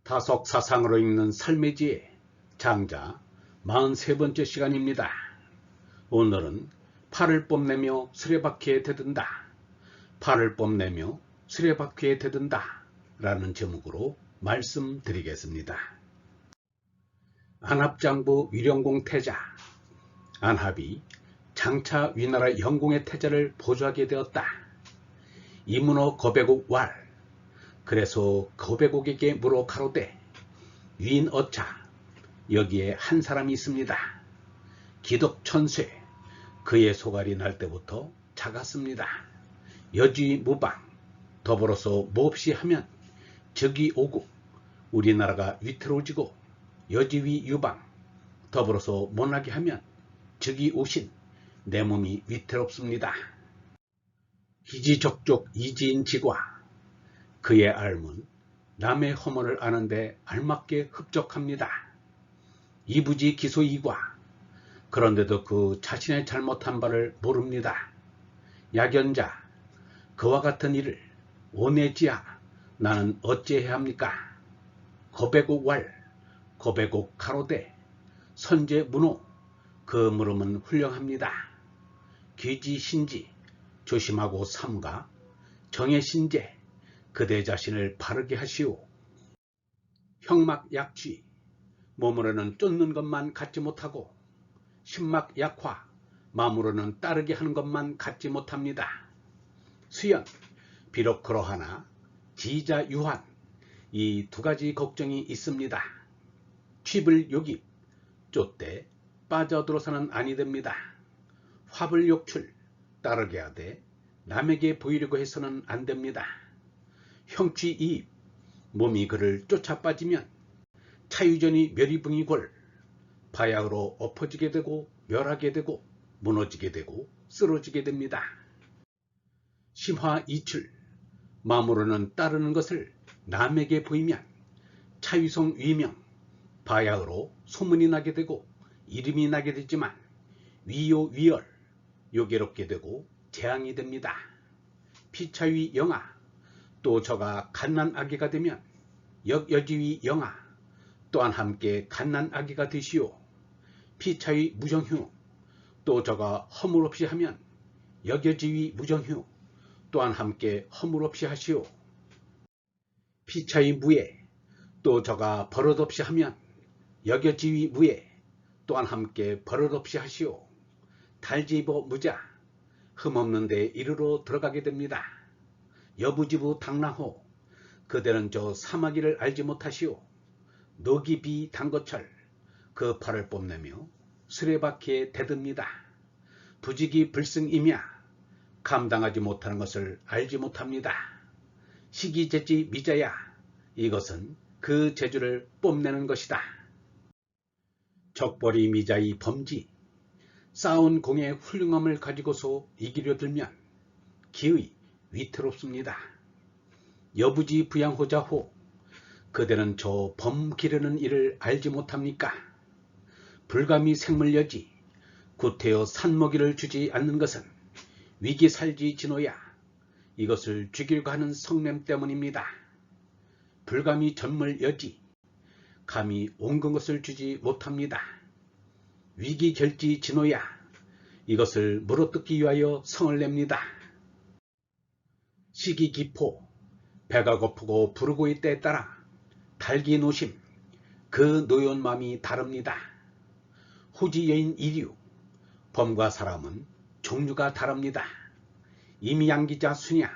다속사상으로 읽는 삶의 지혜 장자 43번째 시간입니다. 오늘은 팔을 뽐내며 수레바퀴에 대든다. 팔을 뽐내며 수레바퀴에 대든다 라는 제목으로 말씀드리겠습니다. 안합장부 위령공 태자. 안합이 장차 위나라 영공의 태자를 보조하게 되었다. 이문호 거배국 왈. 그래서 거배국에게 물어 가로되 위인 어차 여기에 한 사람이 있습니다. 기덕천쇠 그의 소갈이 날 때부터 작았습니다. 여지 무방 더불어서 몹시 하면 적이 오고 우리나라가 위태로워지고 여지위 유방 더불어서 못나게 하면 적이 오신 내 몸이 위태롭습니다. 기지적족 이지인지과 그의 삶은 남의 허물을 아는데 알맞게 흡족합니다. 이부지 기소이과 그런데도 그 자신의 잘못한 바를 모릅니다. 약연자 그와 같은 일을 오내지야 나는 어찌해야 합니까? 거배국 왈 거배국 가로되 선제 문호 그 물음은 훌륭합니다. 귀지신지 조심하고 삼가 정의신제 그대 자신을 바르게 하시오. 형막약취 몸으로는 쫓는 것만 갖지 못하고 신막약화 마음으로는 따르게 하는 것만 갖지 못합니다. 수연 비록 그러하나 지자유한 이 두 가지 걱정이 있습니다. 취불욕입 쫓되 빠져들어서는 아니 됩니다. 화불욕출 따르게 하되 남에게 보이려고 해서는 안 됩니다. 형취이입 몸이 그를 쫓아 빠지면 차유전이 멸이붕이골 바야흐로 엎어지게 되고 멸하게 되고 무너지게 되고 쓰러지게 됩니다. 심화이출 마음으로는 따르는 것을 남에게 보이면 차유성 위명 바야흐로 소문이 나게 되고 이름이 나게 되지만 위요위열 요괴롭게 되고 재앙이 됩니다. 피차위 영아 또 저가 갓난아기가 되면 역여지위 영아 또한 함께 갓난아기가 되시오. 피차위 무정휴 또 저가 허물없이 하면 역여지위 무정휴 또한 함께 허물없이 하시오. 피차위 무예 또 저가 버릇없이 하면 역여지위 무예 또한 함께 버릇없이 하시오. 달지보 무자 흠없는 데 이르러 들어가게 됩니다. 여부지부 당나호 그대는 저 사마귀를 알지 못하시오. 너기비 당거철 그 팔을 뽐내며 수레바퀴에 대듭니다. 부지기 불승이며 감당하지 못하는 것을 알지 못합니다. 시기제지 미자야 이것은 그 재주를 뽐내는 것이다. 적벌이 미자의 범지 쌓은 공의 훌륭함을 가지고서 이기려 들면 기의 위태롭습니다. 여부지 부양호자호 그대는 저 범기르는 일을 알지 못합니까? 불감이 생물여지 구태여 산먹이를 주지 않는 것은 위기살지 진호야 이것을 죽이려고 하는 성냄 때문입니다. 불감이 전물여지 감히 옹근 것을 주지 못합니다. 위기결지 진호야 이것을 물어뜯기 위하여 성을 냅니다. 시기기포 배가 고프고 부르고 있때에 따라 달기노심 그 노여운 마음이 다릅니다. 후지여인 이류 범과 사람은 종류가 다릅니다. 임양기자 수냐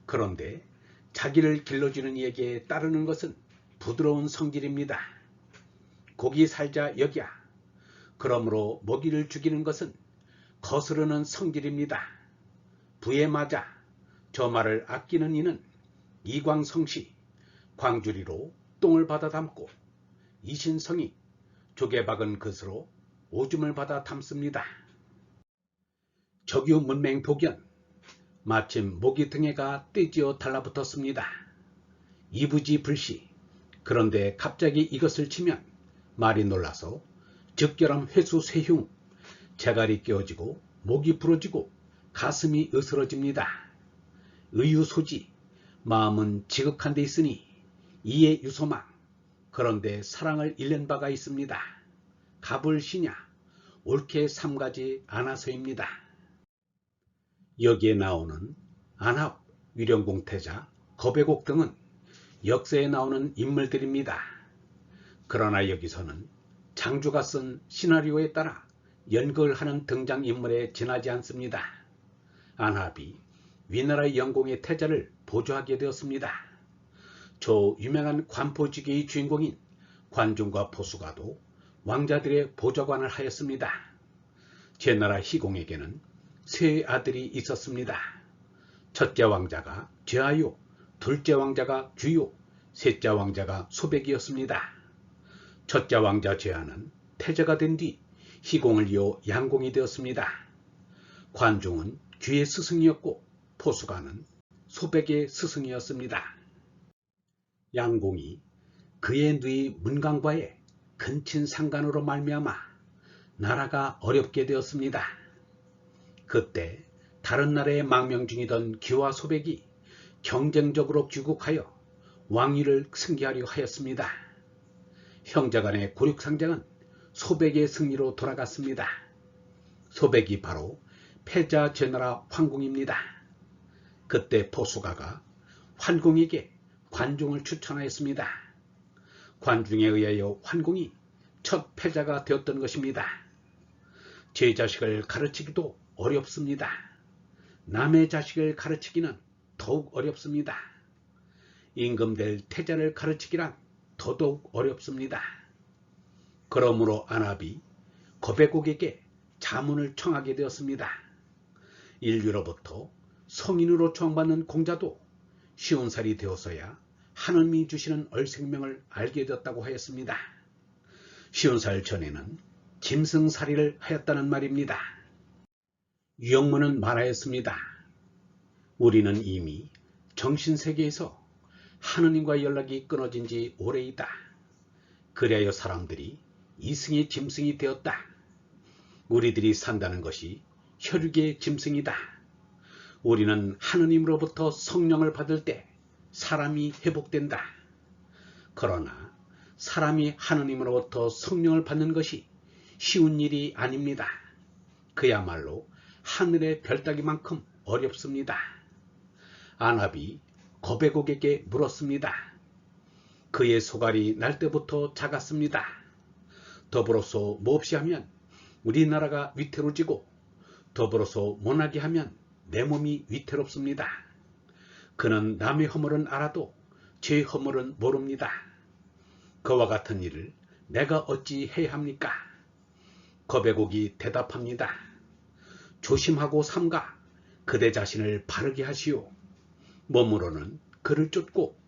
그런데 자기를 길러주는 이에게 따르는 것은 부드러운 성질입니다. 고기 살자 여기야 그러므로 먹이를 죽이는 것은 거스르는 성질입니다. 부에 맞아 저 말을 아끼는 이는 이광성시 광주리로 똥을 받아 담고 이신성이 조개 박은 것으로 오줌을 받아 담습니다. 적유문맹 복연 마침 모기 등에가 떼지어 달라붙었습니다. 이부지 불시 그런데 갑자기 이것을 치면 말이 놀라서 적결함 회수 쇠흉 재갈이 깨어지고 목이 부러지고 가슴이 으스러집니다. 의유소지 마음은 지극한 데 있으니 이에 유소망 그런데 사랑을 잃는 바가 있습니다. 값을 시냐 옳게 삼가지 않아서입니다. 여기에 나오는 안합, 위령공태자, 거배곡 등은 역사에 나오는 인물들입니다. 그러나 여기서는 장주가 쓴 시나리오에 따라 연극을 하는 등장인물에 지나지 않습니다. 안합이 위나라의 영공의 태자를 보조하게 되었습니다. 저 유명한 관포지계의 주인공인 관중과 포수가도 왕자들의 보좌관을 하였습니다. 제나라 희공에게는 세 아들이 있었습니다. 첫째 왕자가 죄하요, 둘째 왕자가 주요, 셋째 왕자가 소백이었습니다. 첫째 왕자 죄하는 태자가 된 뒤 희공을 이어 양공이 되었습니다. 관중은 귀의 스승이었고 포수가는 소백의 스승이었습니다. 양공이 그의 누이 문강과의 근친 상간으로 말미암아 나라가 어렵게 되었습니다. 그때 다른 나라의 망명 중이던 기와 소백이 경쟁적으로 귀국하여 왕위를 승계하려 하였습니다. 형제간의 굴육상장은 소백의 승리로 돌아갔습니다. 소백이 바로 패자 제나라 환궁입니다. 그때 포수가가 환궁에게 관중을 추천하였습니다. 관중에 의하여 환궁이 첫 패자가 되었던 것입니다. 제 자식을 가르치기도 어렵습니다. 남의 자식을 가르치기는 더욱 어렵습니다. 임금될 태자를 가르치기란 더더욱 어렵습니다. 그러므로 안합이 거배곡에게 자문을 청하게 되었습니다. 인류로부터 성인으로 초청받는 공자도 50살이 되어서야 하느님이 주시는 얼생명을 알게 되었다고 하였습니다. 50살 전에는 짐승살이를 하였다는 말입니다. 유영문은 말하였습니다. 우리는 이미 정신세계에서 하느님과 연락이 끊어진 지 오래이다. 그리하여 사람들이 이승의 짐승이 되었다. 우리들이 산다는 것이 혈육의 짐승이다. 우리는 하느님으로부터 성령을 받을 때 사람이 회복된다. 그러나 사람이 하느님으로부터 성령을 받는 것이 쉬운 일이 아닙니다. 그야말로 하늘의 별따기만큼 어렵습니다. 안합이 거배곡에게 물었습니다. 그의 소갈이 날 때부터 작았습니다. 더불어서 몹시 하면 우리나라가 위태로지고 더불어서 못하게 하면 내 몸이 위태롭습니다. 그는 남의 허물은 알아도 제 허물은 모릅니다. 그와 같은 일을 내가 어찌 해야 합니까? 거배곡이 대답합니다. 조심하고 삼가 그대 자신을 바르게 하시오. 몸으로는 그를 쫓고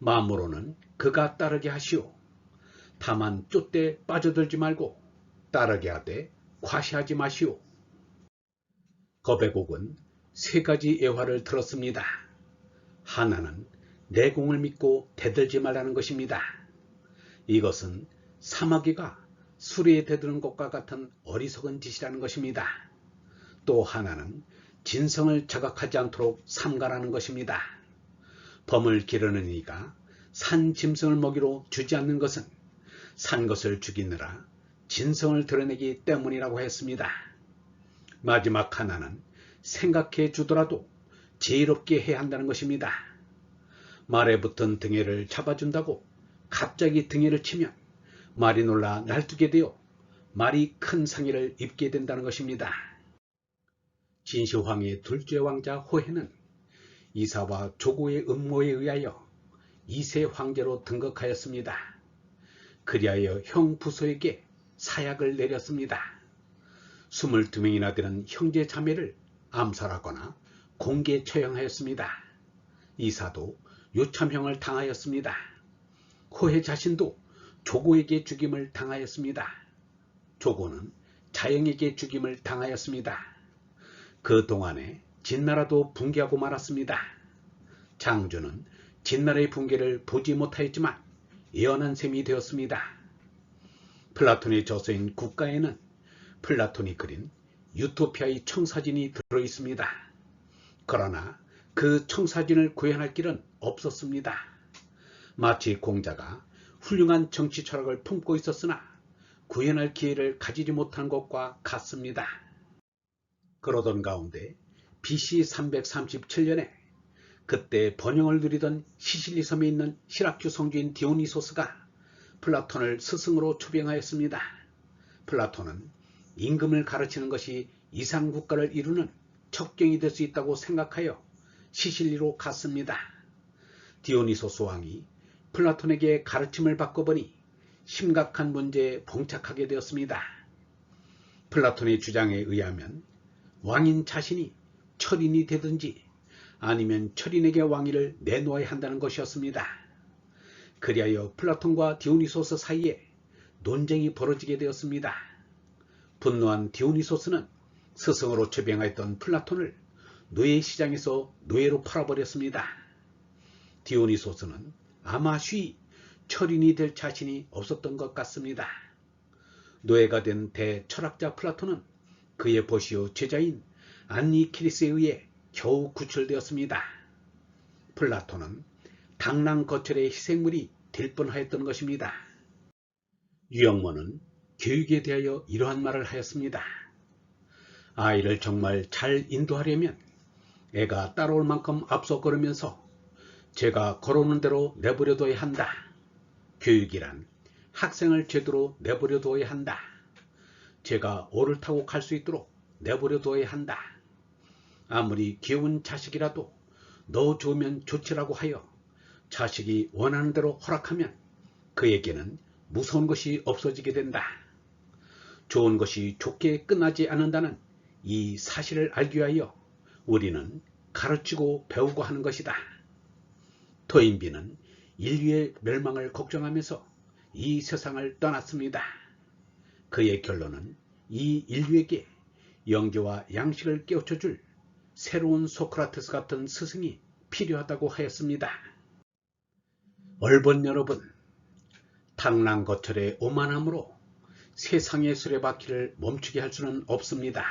마음으로는 그가 따르게 하시오. 다만 쫓대 빠져들지 말고 따르게 하되 과시하지 마시오. 거배곡은 세 가지 예화를 들었습니다. 하나는 내 공을 믿고 대들지 말라는 것입니다. 이것은 사마귀가 수레에 대드는 것과 같은 어리석은 짓이라는 것입니다. 또 하나는 진성을 자각하지 않도록 삼가라는 것입니다. 범을 기르는 이가 산 짐승을 먹이로 주지 않는 것은 산 것을 죽이느라 진성을 드러내기 때문이라고 했습니다. 마지막 하나는 생각해 주더라도 지혜롭게 해야 한다는 것입니다. 말에 붙은 등에를 잡아준다고 갑자기 등에를 치면 말이 놀라 날뛰게 되어 말이 큰 상해를 입게 된다는 것입니다. 진시황의 둘째 왕자 호해는 이사와 조고의 음모에 의하여 2세 황제로 등극하였습니다. 그리하여 형 부소에게 사약을 내렸습니다. 22명이나 되는 형제 자매를 암살하거나 공개 처형하였습니다. 이사도 요참형을 당하였습니다. 호해 자신도 조고에게 죽임을 당하였습니다. 조고는 자영에게 죽임을 당하였습니다. 그 동안에 진나라도 붕괴하고 말았습니다. 장주는 진나라의 붕괴를 보지 못하였지만 예언한 셈이 되었습니다. 플라톤의 저서인 국가에는 플라톤이 그린 유토피아의 청사진이 들어있습니다. 그러나 그 청사진을 구현할 길은 없었습니다. 마치 공자가 훌륭한 정치 철학을 품고 있었으나 구현할 기회를 가지지 못한 것과 같습니다. 그러던 가운데 BC 337년에 그때 번영을 누리던 시실리 섬에 있는 시라큐 성주인 디오니소스가 플라톤을 스승으로 초빙하였습니다. 플라톤은 임금을 가르치는 것이 이상국가를 이루는 첩경이 될 수 있다고 생각하여 시실리로 갔습니다. 디오니소스 왕이 플라톤에게 가르침을 받고 보니 심각한 문제에 봉착하게 되었습니다. 플라톤의 주장에 의하면 왕인 자신이 철인이 되든지 아니면 철인에게 왕위를 내놓아야 한다는 것이었습니다. 그리하여 플라톤과 디오니소스 사이에 논쟁이 벌어지게 되었습니다. 분노한 디오니소스는 스승으로 초빙하였던 플라톤을 노예시장에서 노예로 팔아버렸습니다. 디오니소스는 아마 쉬 철인이 될 자신이 없었던 것 같습니다. 노예가 된 대철학자 플라톤은 그의 보시오 제자인 안니키리스에 의해 겨우 구출되었습니다. 플라톤은 당랑거철의 희생물이 될 뻔하였던 것입니다. 유영모는 교육에 대하여 이러한 말을 하였습니다. 아이를 정말 잘 인도하려면 애가 따라올 만큼 앞서 걸으면서 제가 걸어오는 대로 내버려둬야 한다. 교육이란 학생을 제대로 내버려둬야 한다. 제가 오를 타고 갈 수 있도록 내버려둬야 한다. 아무리 귀여운 자식이라도 너 좋으면 좋지라고 하여 자식이 원하는 대로 허락하면 그에게는 무서운 것이 없어지게 된다. 좋은 것이 좋게 끝나지 않는다는 이 사실을 알기 위하여 우리는 가르치고 배우고 하는 것이다. 토인비는 인류의 멸망을 걱정하면서 이 세상을 떠났습니다. 그의 결론은 이 인류에게 영교와 양식을 깨우쳐줄 새로운 소크라테스 같은 스승이 필요하다고 하였습니다. 얼본 여러분, 당랑거철의 오만함으로 세상의 수레바퀴를 멈추게 할 수는 없습니다.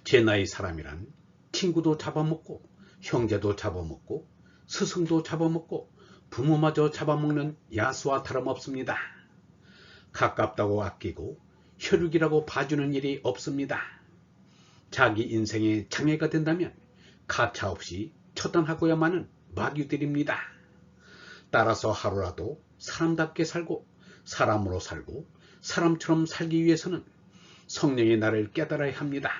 제 나이 사람이란 친구도 잡아먹고 형제도 잡아먹고 스승도 잡아먹고 부모마저 잡아먹는 야수와 다름없습니다. 가깝다고 아끼고 혈육이라고 봐주는 일이 없습니다. 자기 인생에 장애가 된다면 가차없이 처단하고야 마는 마귀들입니다. 따라서 하루라도 사람답게 살고 사람으로 살고 사람처럼 살기 위해서는 성령의 나를 깨달아야 합니다.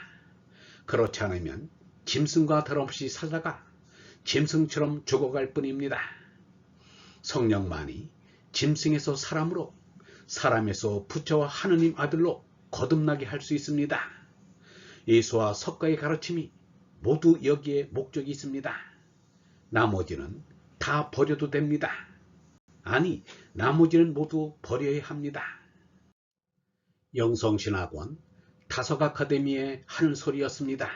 그렇지 않으면 짐승과 다름없이 살다가 짐승처럼 죽어갈 뿐입니다. 성령만이 짐승에서 사람으로, 사람에서 부처와 하느님 아들로 거듭나게 할 수 있습니다. 예수와 석가의 가르침이 모두 여기에 목적이 있습니다. 나머지는 다 버려도 됩니다. 아니, 나머지는 모두 버려야 합니다. 영성신학원 다석 아카데미의 하는 소리였습니다.